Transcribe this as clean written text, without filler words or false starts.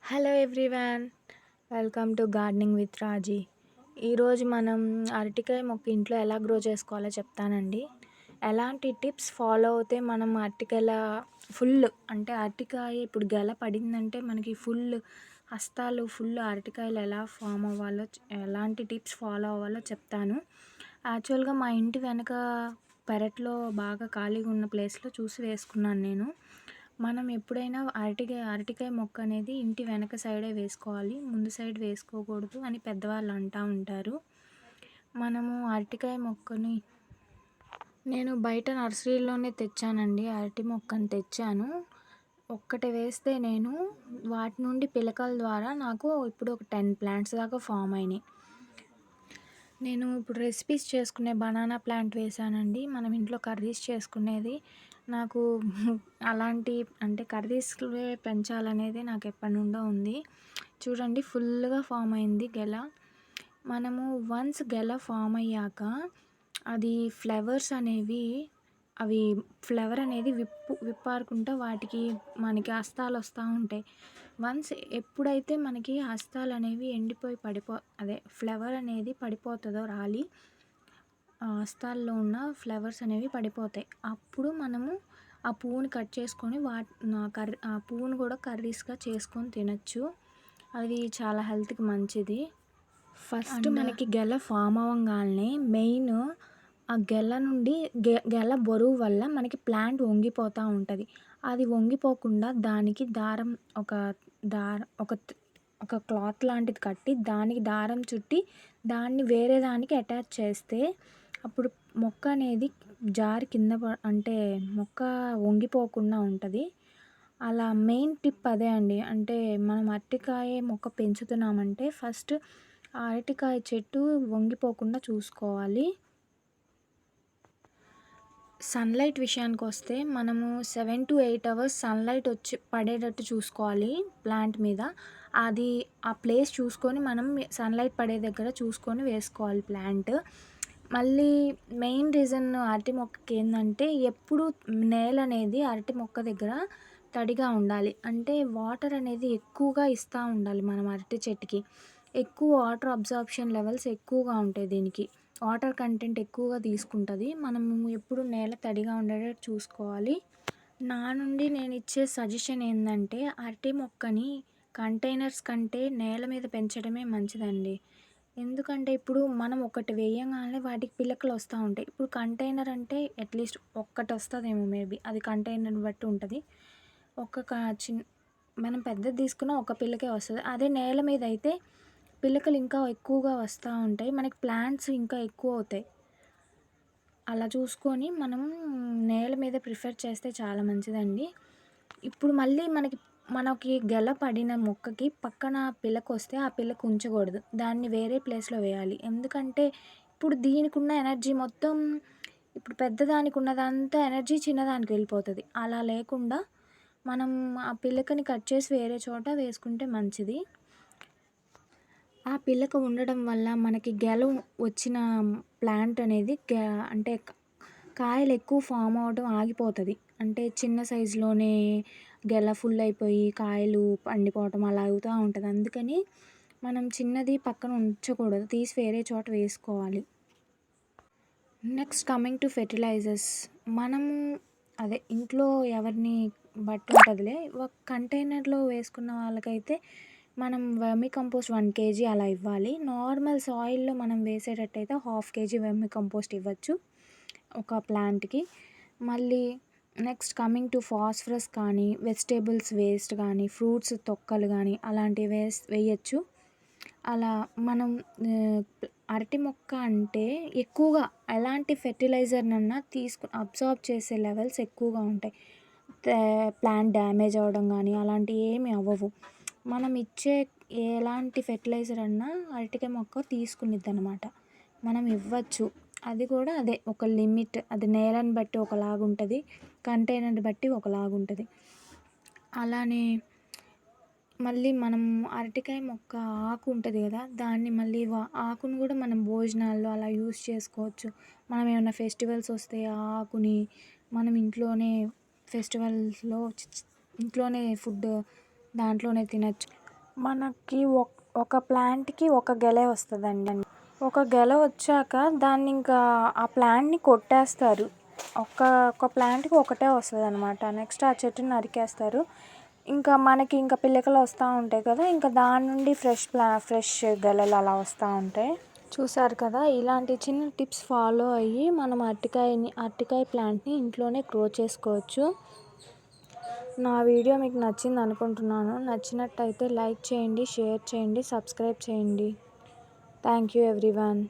Hello everyone, welcome to gardening with Raji. ఈరోజు మనం అరటికాయ మొక్క ఇంట్లో ఎలా గ్రో చేసుకోవాలో చెప్తానండి. ఎలాంటి టిప్స్ ఫాలో అవుతే మనం అరటికాయల ఫుల్ అంటే అరటికాయ ఇప్పుడు గెల పడిందంటే మనకి హస్తాలు ఫుల్ అరటికాయలు ఎలా ఫామ్ అవ్వాలో ఎలాంటి టిప్స్ ఫాలో అవ్వాలో చెప్తాను. యాక్చువల్గా మా ఇంటి వెనక పెరట్లో బాగా ఖాళీగా ఉన్న ప్లేస్లో చూసి వేసుకున్నాను నేను. మనం ఎప్పుడైనా అరటికాయ మొక్క అనేది ఇంటి వెనక సైడే వేసుకోవాలి, ముందు సైడ్ వేసుకోకూడదు అని పెద్దవాళ్ళు అంటూ ఉంటారు. మనము అరటికాయ మొక్కని నేను బయట నర్సరీలోనే తెచ్చానండి. అరటి మొక్కని తెచ్చాను. ఒక్కటి వేస్తే నేను వాటి నుండి పిలకల ద్వారా నాకు ఇప్పుడు ఒక 10 ప్లాంట్స్ దాకా ఫామ్ అయినాయి. నేను ఇప్పుడు రెసిపీస్ చేసుకునే బనానా ప్లాంట్ వేసానండి. మనం ఇంట్లో కర్రీస్ చేసుకునేది. నాకు అలాంటి అంటే కర్రీస్‌వే పెంచాలనేది నాకు ఎప్పటినుండో ఉంది. చూడండి ఫుల్‌గా ఫామ్ అయింది గెల. మనము వన్స్ గెల ఫామ్ అయ్యాక అది ఫ్లవర్స్ అనేవి ఫ్లవర్ అనేది విప్పారుకుంటా వాటికి మనకి హస్తాలు వస్తూ ఉంటాయి. వన్స్ ఎప్పుడైతే మనకి హస్తాలు అనేవి ఎండిపోయి ఫ్లవర్ అనేది పడిపోతుందో రాలి హస్తాల్లో ఉన్న ఫ్లవర్స్ అనేవి పడిపోతాయి. అప్పుడు మనము ఆ పువ్వుని కట్ చేసుకొని ఆ పువ్వును కూడా కర్రీస్గా చేసుకొని తినచ్చు. అది చాలా హెల్త్కి మంచిది. ఫస్ట్ మనకి గెల ఫామ్ అవ్వగానే మెయిన్ ఆ గెల నుండి గెల బరువు వల్ల మనకి ప్లాంట్ వంగిపోతూ ఉంటుంది. అది వంగిపోకుండా దానికి దారం ఒక క్లాత్ లాంటిది కట్టి దానికి దారం చుట్టి దాన్ని వేరే దానికి అటాచ్ చేస్తే అప్పుడు మొక్క అనేది జారి కింద అంటే మొక్క వంగిపోకుండా ఉంటుంది. అలా మెయిన్ టిప్ అదే అండి. అంటే మనం అరటికాయ మొక్క పెంచుతున్నామంటే ఫస్ట్ ఆ అరటికాయ చెట్టు వంగిపోకుండా చూసుకోవాలి. సన్లైట్ విషయానికి వస్తే మనము 7 to 8 అవర్స్ సన్లైట్ వచ్చి పడేటట్టు చూసుకోవాలి ప్లాంట్ మీద. అది ఆ ప్లేస్ చూసుకొని మనం సన్లైట్ పడే దగ్గర చూసుకొని వేసుకోవాలి ప్లాంట్. మళ్ళీ మెయిన్ రీజన్ అరటి మొక్కకి ఏంటంటే ఎప్పుడు నేల అనేది అరటి మొక్క దగ్గర తడిగా ఉండాలి. అంటే వాటర్ అనేది ఎక్కువగా ఇస్తూ ఉండాలి మనం అరటి చెట్టుకి. ఎక్కువ వాటర్ అబ్జార్ప్షన్ లెవెల్స్ ఎక్కువగా ఉంటాయి దీనికి. వాటర్ కంటెంట్ ఎక్కువగా తీసుకుంటుంది. మనము ఎప్పుడు నేల తడిగా ఉండేటట్టు చూసుకోవాలి. నా నుండి నేను ఇచ్చే సజెషన్ ఏంటంటే అరటి మొక్కని కంటైనర్స్ కంటే నేల మీద పెంచడమే మంచిదండి. ఎందుకంటే ఇప్పుడు మనం ఒకటి వేయగానే వాటికి పిలకలు వస్తూ ఉంటాయి. ఇప్పుడు కంటైనర్ అంటే అట్లీస్ట్ ఒక్కటి వస్తుందేమో మేబీ, అది కంటైనర్ని బట్టి ఉంటుంది. మనం పెద్దది తీసుకున్న ఒక పిల్లకే వస్తుంది. అదే నేల మీద అయితే పిలకలు ఇంకా ఎక్కువగా వస్తూ ఉంటాయి, మనకి ప్లాంట్స్ ఇంకా ఎక్కువ అవుతాయి. అలా చూసుకొని మనం నేల మీద ప్రిఫర్ చేస్తే చాలా మంచిదండి. ఇప్పుడు మళ్ళీ మనకి గెల పడిన మొక్కకి పక్కన పిలక వస్తే ఆ పిలక ఉంచకూడదు, దాన్ని వేరే ప్లేస్లో వేయాలి. ఎందుకంటే ఇప్పుడు దీనికి ఉన్న ఎనర్జీ మొత్తం ఇప్పుడు పెద్దదానికి ఉన్నదంతా ఎనర్జీ చిన్నదానికి వెళ్ళిపోతుంది. అలా లేకుండా మనం ఆ పిలకని కట్ చేసి వేరే చోట వేసుకుంటే మంచిది. ఆ పిలక ఉండడం వల్ల మనకి గెల వచ్చిన ప్లాంట్ అనేది అంటే కాయలు ఎక్కువ ఫామ్ అవ్వడం ఆగిపోతుంది. అంటే చిన్న సైజులోనే గెల ఫుల్ అయిపోయి కాయలు పండిపోవటం అలా అవుతూ ఉంటుంది. అందుకని మనం చిన్నది పక్కన ఉంచకూడదు, తీసి వేరే చోట వేసుకోవాలి. Next coming to fertilisers. మనము ఇంట్లో ఎవరిని బట్టి ఉంటుందిలే. ఒక కంటైనర్లో వేసుకున్న వాళ్ళకైతే మనం వర్మీ కంపోస్ట్ 1 kg అలా ఇవ్వాలి. నార్మల్ సాయిల్లో మనం వేసేటట్టయితే 1/2 kg వర్మీ కంపోస్ట్ ఇవ్వచ్చు ఒక ప్లాంట్కి. మళ్ళీ నెక్స్ట్ కమింగ్ టు ఫాస్ఫరస్ కానీ, వెజిటేబుల్స్ వేస్ట్ కానీ, ఫ్రూట్స్ తొక్కలు కానీ అలాంటివి వేయచ్చు. అలా మనం అరటి మొక్క అంటే ఎక్కువగా ఎలాంటి ఫెర్టిలైజర్నన్నా అబ్జార్బ్ చేసే లెవెల్స్ ఎక్కువగా ఉంటాయి. ప్లాంట్ డ్యామేజ్ అవ్వడం కానీ అలాంటివి ఏమి అవ్వవు. మనం ఇచ్చే ఎలాంటి ఫెర్టిలైజర్ అన్నా అరటికాయ మొక్క తీసుకునిద్ది అనమాట. మనం ఇవ్వచ్చు. అది కూడా ఒక లిమిట్. అది నేలని బట్టి ఒకలాగుంటుంది, కంటైనర్ని బట్టి ఒకలాగుంటుంది. అలానే మళ్ళీ మనం అరటికాయ మొక్క ఆకు ఉంటుంది కదా, దాన్ని మళ్ళీ ఆకును కూడా మనం భోజనాల్లో అలా యూస్ చేసుకోవచ్చు. మనం ఏమైనా ఫెస్టివల్స్ వస్తే ఆ ఆకుని మనం ఇంట్లోనే ఫెస్టివల్స్లో ఇంట్లోనే ఫుడ్ దాంట్లోనే తినచ్చు. మనకి ఒక ప్లాంట్‌కి ఒక గెలే వస్తదండి. ఒక గెల వచ్చాక దాన్ని ఇంకా ఆ ప్లాంట్‌ని కొట్టేస్తారు. ఒక ప్లాంట్‌కి ఒకటే వస్తదనమాట. నెక్స్ట్ ఆ చెట్టుని నరికేస్తారు. ఇంకా మనకి ఇంకా పిలకలు వస్తా ఉంటాయి కదా! ఇంకా దాని నుండి ఫ్రెష్ గెలలు అలా వస్తా ఉంటాయి. చూసారు కదా! ఇలాంటి చిన్న టిప్స్ ఫాలో అయ్యి మనం అరటికాయ ప్లాంట్‌ని ఇంట్లోనే గ్రో చేసుకోవచ్చు. నా వీడియో మీకు నచ్చింది అనుకుంటున్నాను. నచ్చినట్టయితే లైక్ చేయండి, షేర్ చేయండి, సబ్స్క్రైబ్ చేయండి. Thank you everyone.